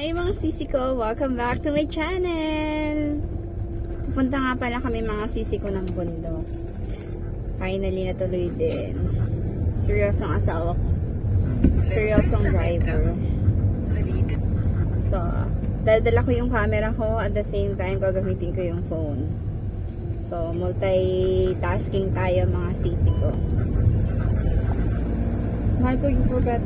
Hi mga sisi ko! Welcome back to my channel! Pupunta nga pala kami mga sisi ko ng bundok. Finally natuloy din. Seryosong asawa ko. Seryosong driver. So, dala ko yung camera ko at the same time gagamitin ko yung phone. So, multitasking tayo mga sisi ko. Mahal ko you forgot.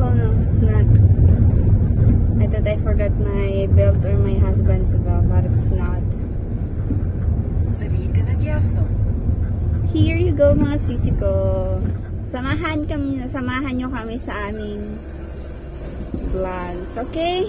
Oh no, it's not. I thought I forgot my belt or my husband's belt, but it's not. Here you go mga sisi ko. Samahan nyo kami sa aming vlogs, okay?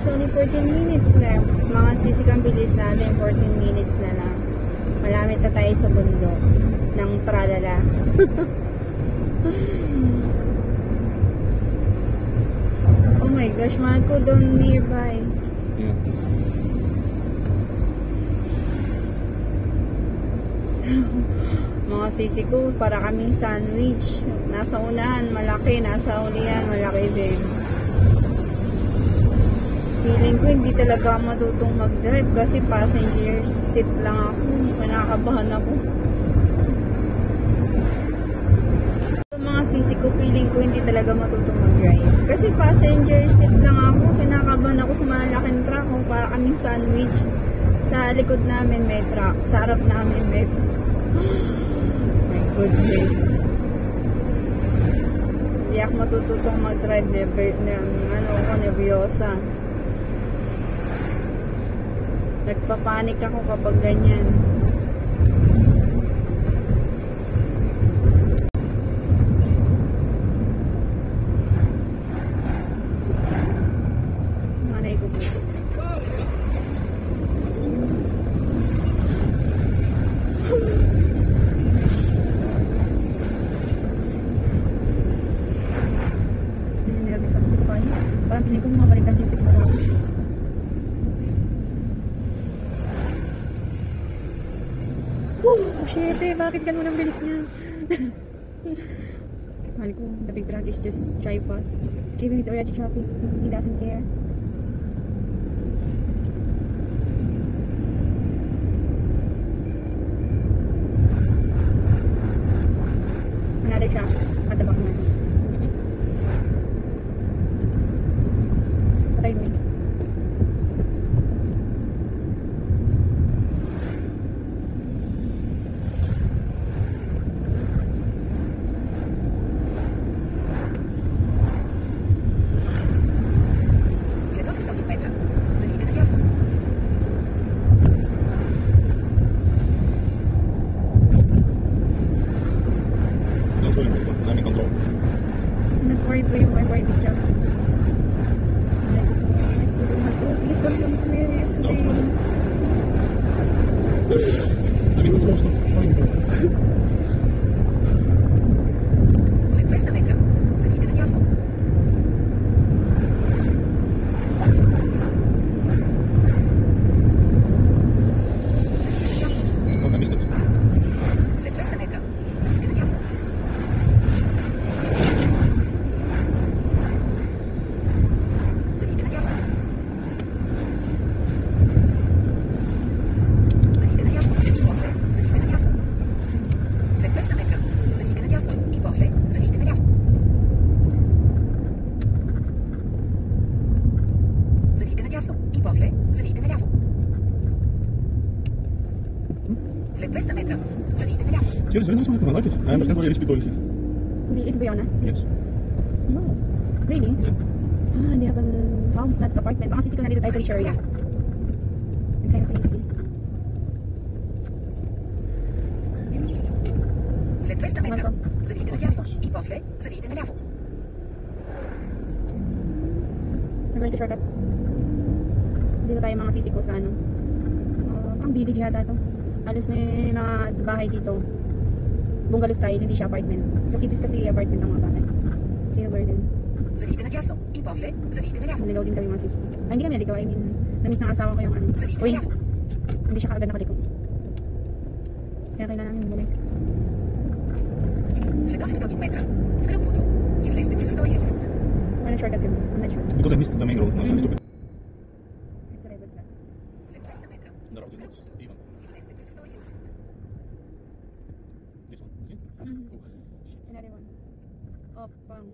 Only 14 minutes left. Mga sisi kang bilis natin, 14 minutes na lang. Malamit na tayo sa bundok ng tralala. Oh my gosh, mahal ko doon nearby. Yeah. Mga sisi ko, para kaming sandwich. Nasa unahan, malaki. Nasa ulihan, malaki din. Feeling ko hindi talaga matutong mag-drive kasi passenger seat lang ako. Kinakabahan ako. So, mga sisi ko, feeling ko hindi talaga matutong mag-drive. Kasi passenger seat lang ako. Kinakabahan ako sa malalaking truck. Para kaming sandwich. Sa likod namin may truck. Sa harap namin may truck. My goodness. Hindi ako matututong mag-drive. Nervyosa. Nagpapanik ako kapag ganyan. Manay ko dito. Parang pinig ko mabalik ang tinsik mo. Oh shit eh, bakit ganun ang bilis niya? Mahal ko, the big truck is just drive fast. Even it's already traffic, he doesn't care. Another truck at the back na. Patay mo. Yeah, it's very nice one. I like it. I understand why rich people live here. Really? It's Bayona? Yes. No. Really? Yeah. Ah, they have a house, not apartment. Baka sisi ko nandito tayo sa rich area. Ang kind of tasty. След 200 метра Малко. завийте надясно и после завийте наляво. We're going to shortcut. Dito tayo mga sisi ko sa ano. Ang village yata ito. Alos may mga bahay dito. Bungalow style, hindi siya apartment. Sa cities kasi apartment ng mga bahay. Kasi garden. Завийте надясно и после завийте наляво. Naligaw din kami mga sisi. Ay, hindi kami naligaw. I mean, namiss ng asawa ko yung ano. Завийте Uy, наляво. hindi siya kaagad nakaliko. Kaya kailangan namin bumalik. След 800 метра в кръговото излезте през втория изход. Ano shortcut kami? I'm not sure. Because I missed the main road. No, I'm stupid. It's a rebel step. След 200 метра The road is not even. излезте през втория изход. This one. See? Mhm. Oh, shit. Another one. Oh, pang.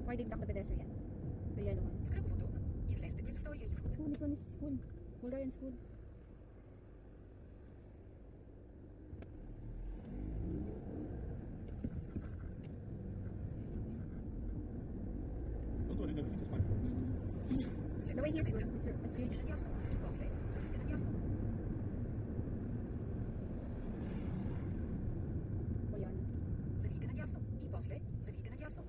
Why they block the pedestrian? The yellow one. В кръговото излезте през втория изход. Oh, this one is school. Bulgarian school. Don't worry, everything is fine. След The way 200 here is метра good. It's завийте huge. надясно и после завийте надясно. Oh, yan. Завийте надясно и после завийте надясно.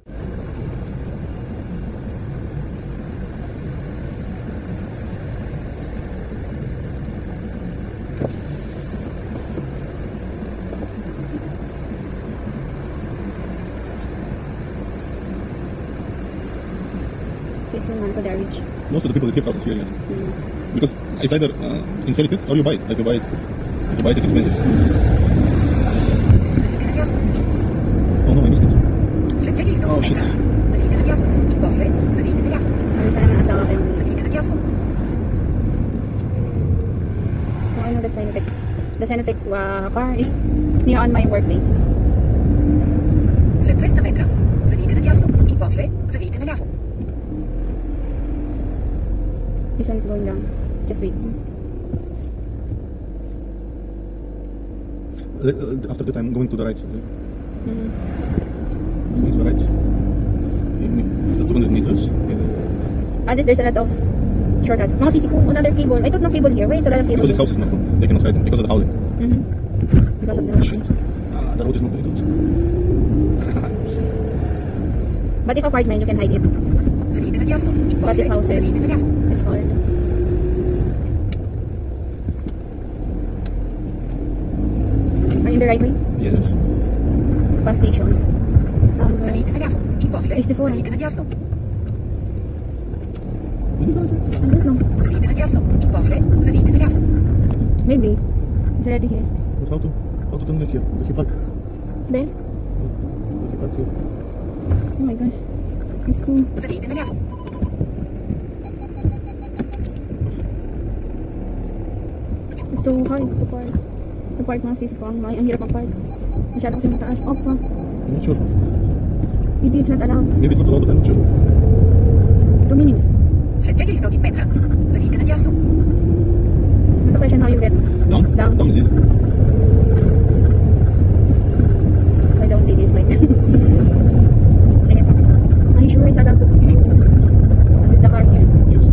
So it's in Monaco Darridge. Most of the people that keep houses here, yes. Mm. Because it's either inherit it or you buy it. Like you buy it. If you buy it, it's expensive. Завийте надясно. Oh no, I missed it. След 400 Oh shit. метра завийте надясно и после завийте наляво. Alis na naman ang asawa ko yung... Завийте надясно. Oh, I know the Sinotech. The Sinotech car is near on my workplace. След 200 метра завийте надясно и после завийте наляво. This one is going down. Just wait. After that, I'm going to the right. Mm-hmm. To the right. After 200 meters. There's a lot of shortcut. Mga sisi ko, another cable. I took no cable here. Wait, it's a lot of cable. Because this house is not full. They cannot hide them because of the howling. Mm-hmm. Because of the Oh shit. The road is not very good. But if apartment, you can hide it. Завийте надясно и But после if houses, завийте наляво. it's hard. Are you in the right way? Yes. Bus station. Завийте наляво и после 64. завийте надясно. Andun lang. Завийте надясно и после завийте наляво. Maybe. It's already here. But how to turn left here? Does he park? There. Does he park here? Oh my gosh. It's too... Завийте наляво. It's too hard to park. To park mga sisi ko. Ang hirap mag-park. Masyado kasi mataas. Off pa. I'm not sure. Maybe it's not allowed. Maybe it's not allowed, but I'm not sure. 2 minutes. След 400 метра завийте надясно. Not the question how you get Down? down. Down is easy. I don't think it's like that. Are you sure it's allowed to? Is the car here? Yes.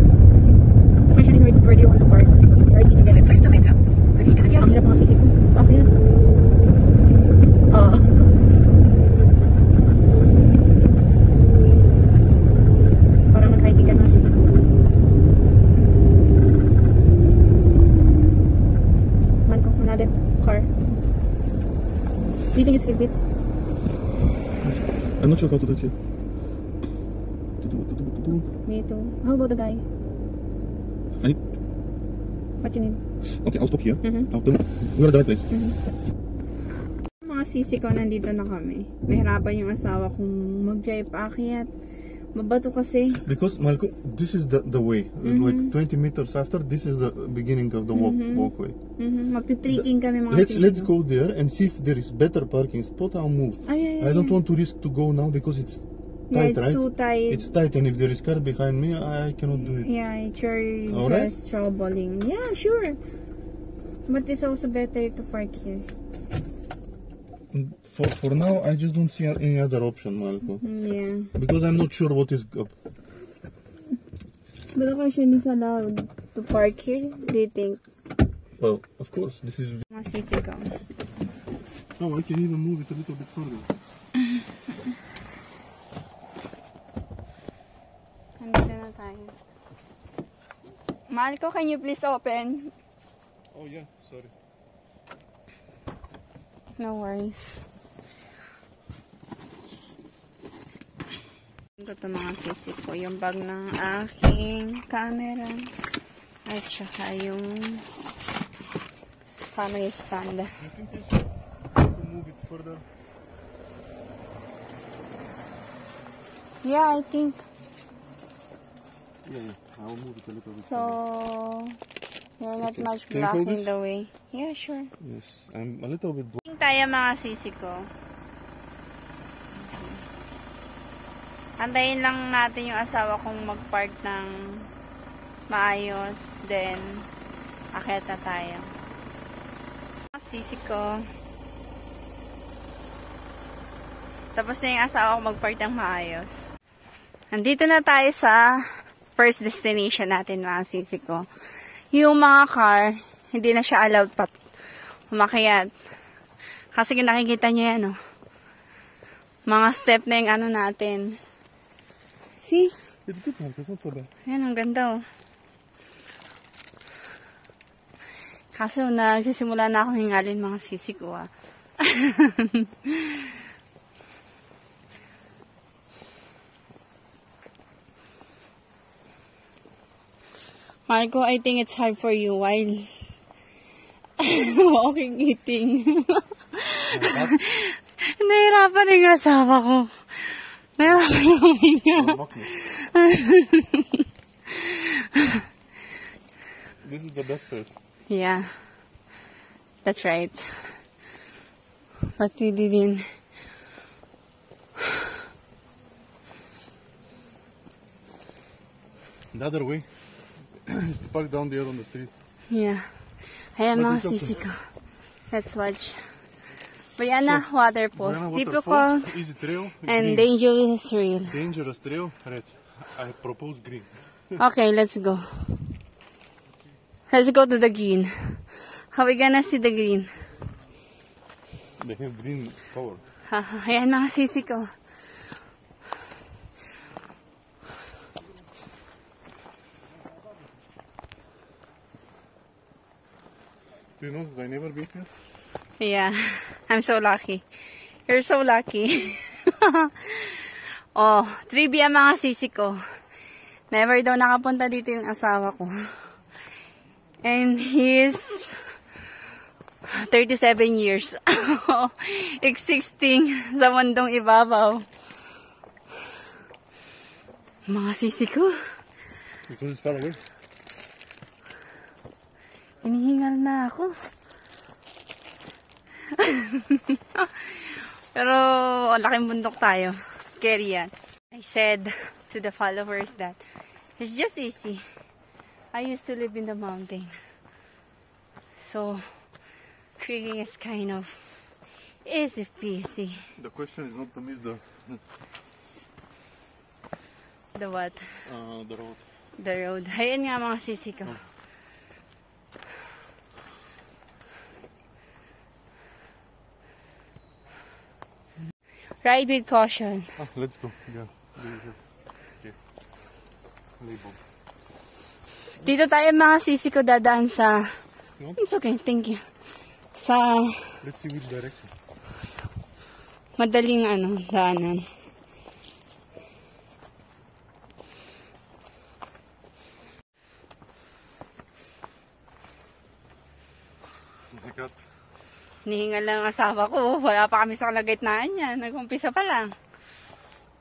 The question is where do you want to park? Where did you get След it? 300 метра завийте Ang надясно. hirap mga sisi ko. Off here. Parang nag-hiking ka mga sisi ko. Marco, another car. Do you think it's Fitbit? I'm not sure how to do it here. Me too. How about the guy? I need... What you need? Okay, I'll stop here. Mhm. I'll turn. We're at the right place. Mga sisi ko, nandito na kami. Nahirapan yung asawa kong mag-drive paakyat. Mabato kasi. Because, Malco, this is the way. Like 20 meters after, this is the beginning of the walkway. Magti-trekking kami mga sisi Let's ko. go there and see if there is better parking spot. I'll move. Ay, I don't want to risk to go now because it's Yeah, tight, it's right? too tight. It's tight, and if there is car behind me, I cannot do it. Yeah, it's sure Alright. just troubling. Yeah, sure. But it's also better to park here. For now, I just don't see any other option, Malco. Yeah. Because I'm not sure what is up. But the question is allowed to park here, do you think? Well, of course, this is... Masisigaw. Oh, I can even move it a little bit further. Nandito na tayo. Marco, can you please open? Oh yeah, sorry. No worries. Ito mga sisi ko. Yung bag ng aking camera. At saka yung camera stand. You think you can move it further? Yeah, I think. Yeah, I'll move it a little bit So, you're not Okay. much Can you hold blocking this? the way. Yeah, sure. Yes, I'm a little bit... Tayo mga sisi ko. Antayin lang natin yung asawa kong mag-park ng maayos. Then, akyat na tayo. Mga sisi ko. Tapos na yung asawa ko mag-park ng maayos. Nandito na tayo sa first destination natin mga sisi ko. Yung mga car, hindi na siya allowed pa umakyat. Kasi nakikita nyo yan, oh. Mga step na yung ano natin. See? It's good, man. It's not so bad. Ayan, ang ganda, oh. Kaso, nagsisimula na akong hingalin mga sisi ko, ah. Marco, I think it's hard for you while walking, eating. Nahirapan yung asawa ko. Nahirapan yung huminga. This is the best place. Yeah, that's right. But we didn't. The other way is to park down there on the street. Yeah. Ayan mga But it's okay. sisi ko. Let's watch. Bayana Waterfalls, Banana typical waterfall, easy trail, and green. dangerous trail. Dangerous trail, red. I propose green. Okay, let's go. Let's go to the green. How we gonna see the green? They have green cover. Ayan mga sisi ko. Do you know that I never been here? Yeah, I'm so lucky. You're so lucky. Oh, trivia mga sisi ko. Never daw nakapunta dito yung asawa ko. And he's 37 years. Existing sa mundong ibabaw. Mga sisi ko. Because it's far away. Hinihingal na ako. Pero, laking bundok tayo. Carry yan. I said to the followers that it's just easy. I used to live in the mountain. So, trekking is kind of easy peasy. The question is not to miss the The what? road. The road. Ayan nga mga sisi ko. Ride with caution. Let's go. Yeah. Okay. Label. Dito tayo mga sisi ko dadaan sa... No? It's okay, thank you. Sa Let's see which direction. madaling daanan. Oh my God. Hinihingal lang ang asawa ko. Wala pa kami sa kalagitnaan niya. Nag-umpisa pa lang.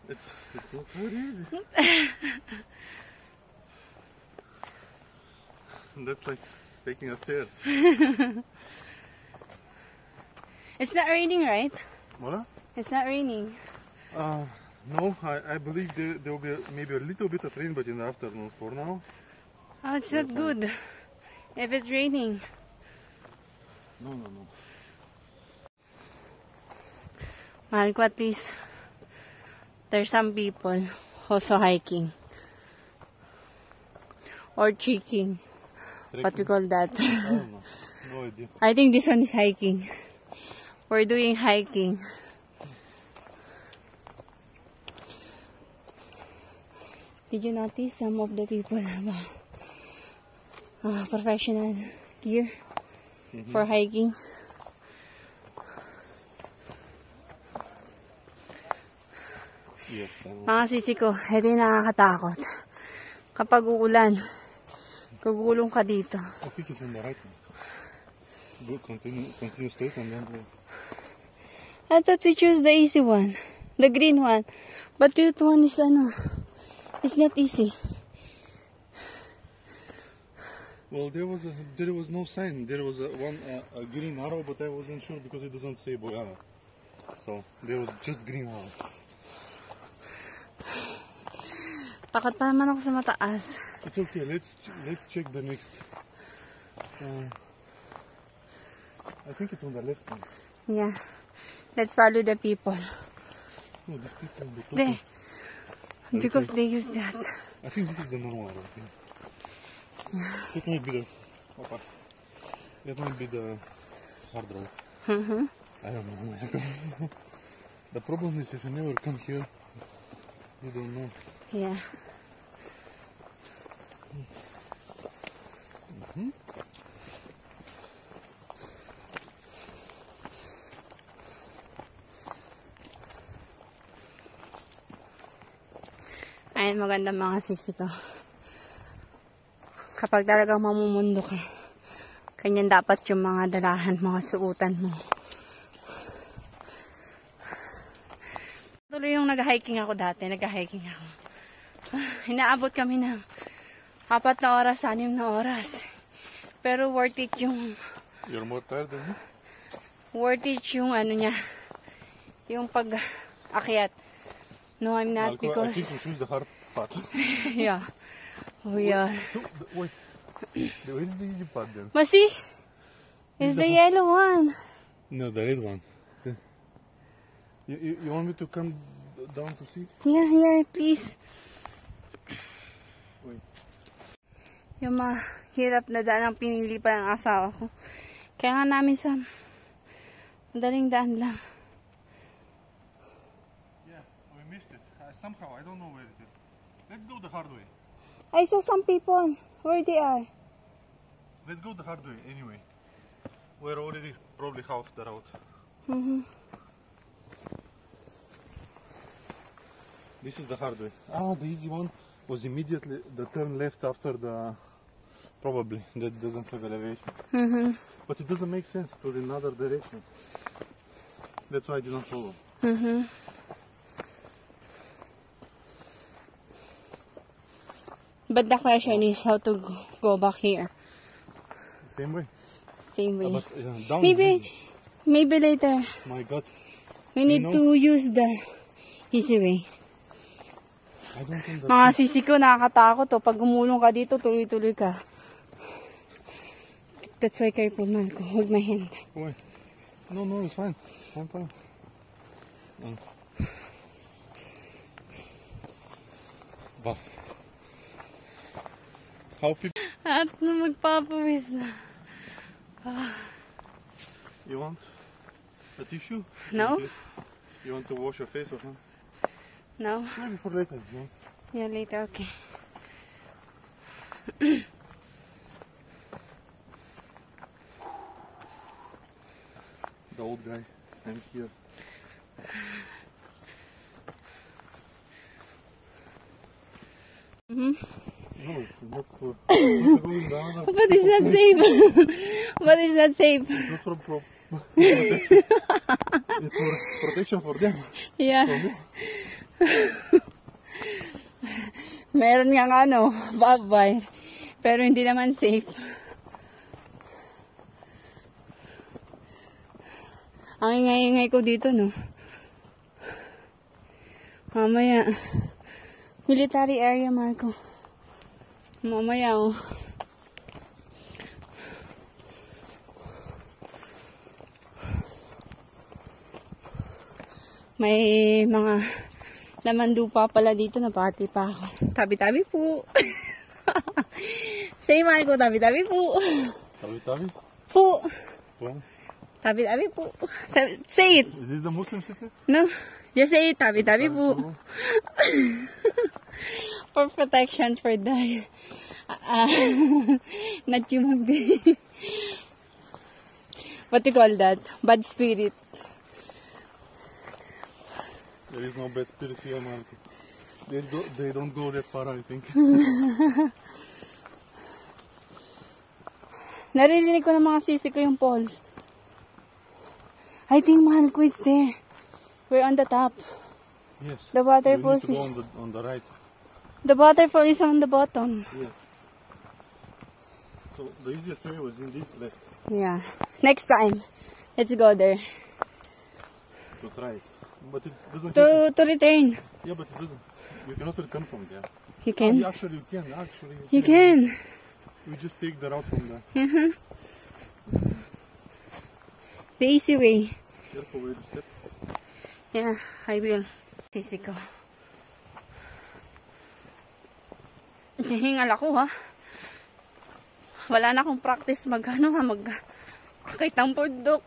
It's not very easy. That's like taking a stairs. It's not raining, right? What? It's not raining. No, I believe there will be maybe a little bit of rain, but in the afternoon. For now, Oh, it's not good. If it's raining. No, no, no. Marco, at least there's some people also hiking. Or trekking. What we call that? I don't know. No idea. I think this one is hiking. We're doing hiking. Did you notice some of the people have professional gear for hiking? Yes, I know. Mga sisi ko, hindi nakakatakot. Kapag uulan, gugulong ka dito. I think it's on the right one. Go, continue straight and then go. I thought we choose the easy one. The green one. But that one is it's not easy. Well, there was no sign. There was a green arrow, but I wasn't sure because it doesn't say Boyana. So there was just green arrow. Takot pa naman ako sa mataas. It's okay. Let's check the next. I think it's on the left one. Yeah. Let's follow the people. No, these people. There. Because they use that. I think this is the normal arrow. That might be the. Opa. That might be the hard road. I don't know. The problem is if you never come here, you don't know. Yeah. Ayun, maganda mga sisi ko. Kapag talagang mamumundo ka, kanyan dapat yung mga dalahan, mga suotan mo. Tuloy yung nag-hiking ako dati, nag-hiking ako. Inaabot kami ng 4 na oras, 6 na oras. Pero worth it yung... You're more tired than me? Worth it yung niya, yung pag-akyat. No, I'm not, Malco, because... I think we choose the hard path. Yeah. We are. So, wait. Where is the easy path then? Masi? It's the yellow one. No, the red one. You want me to come down to see? Yeah, here, please. Wait. Yung mahirap na daan ang pinili pa ng asawa ko. Kaya nga namin sa madaling daan lang. Yeah, we missed it. Somehow, I don't know where it is. Let's go the hard way. I saw some people. Where they are? Let's go the hard way anyway. We're already probably half the route. This is the hard way. Ah, the easy one was immediately the turn left after the... Probably, that doesn't have elevation. But it doesn't make sense to another direction. That's why I didn't follow. But the question is how to go back here. Same way. Same way. But down is easy. Maybe later. My God. We need to use the easy way. I don't think that... Mga sisi ko, nakakatakot to. Pag gumulong ka dito, tuloy-tuloy ka. That's why careful, Marco. Hold my hand. Wait. No, it's fine. I'm fine. But how people... At na magpapawis na. You want a tissue? No. You want to wash your face or something? No? Maybe for later. You know? Yeah, later, okay. The old guy. I'm here. No, it's not for... It's going down. But it's not safe. But it's not safe. It's not for protection. It's for protection for them. Yeah. For me. Meron nga bye-bye. Pero hindi naman safe. Ang ingay-ingay ko dito, no? Mamaya. Military area, Marco. Mamaya, oh. May mga lamandupa pala dito na party pa ako. Tabi-tabi po. Say mahal ko, tabi-tabi po. Tabi-tabi? Po. Well, Tabi-tabi po. Say it. is this the Muslim city? No. Just say it. Tabi-tabi po. For protection for the not human being. What do you call that? Bad spirit. There is no bad spirit here, Marco. They don't go that far, I think. Naririnig ko ng mga sisi ko yung falls. I think mahal ko it's there. We're on the top. Yes. The waterfall We need to go on the right. The waterfall is on the bottom. Yes. So the easiest way was indeed left Yeah. Next time, let's go there. to try it. But it doesn't. To return. Yeah, but it doesn't. You cannot return from there. You can. Oh, actually, you can. Actually, You can. We just take the route from there. The easy way. Careful where you step. Yeah, I will. Sisi ko. Nahingal ako ha. Wala na akong practice magkakit ng bundok.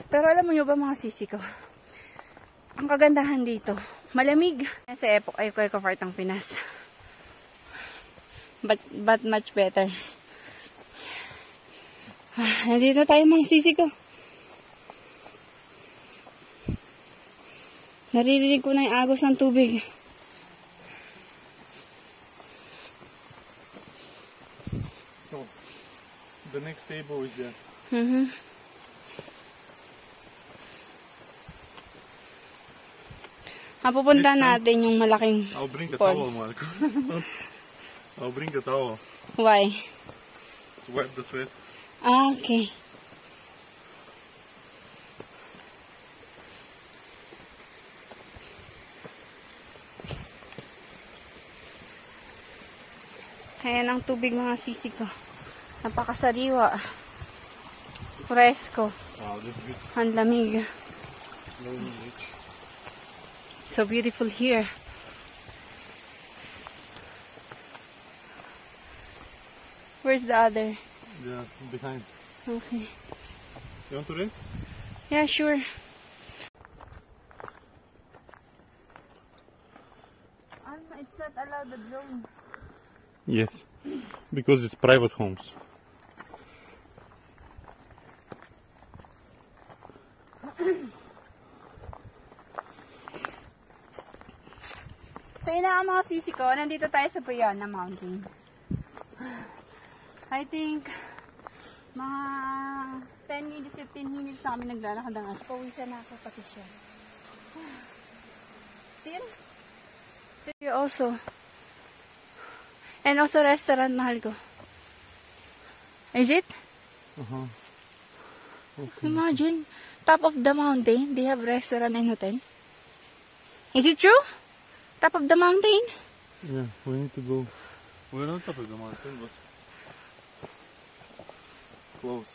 Pero alam mo nyo ba mga sisi ko? Ang kagandahan dito, malamig. Sa Eco Park ng Pinas. But much better. Nandito tayo mga sisi ko. Naririnig ko na yung agos ng tubig. So, the next table is there. Pupunta natin yung malaking I'll bring a falls. towel, Marco. I'll bring a towel Why? to wipe the sweat. Ah, okay. Ayan ang tubig mga sisi ko. Napakasariwa. Presko. Oh, this is Ang lamig. lonely beach. So beautiful here. Where's the other? Yeah, behind. Okay. You want to rest? Yeah, sure. It's not allowed the drone. Yes, because it's private homes. So yun na ang mga sisi ko. Nandito tayo sa Bayana Mountain. I think mga 10 minutes, 15 minutes na kami naglalakad ng as. Pawisan na ako pati siya. Still? Here also. And also restaurant, mahal ko. Is it? Okay. Imagine, top of the mountain, they have restaurant and hotel. Is it true? Top of the mountain? Yeah, we need to go. We're on top of the mountain, but close.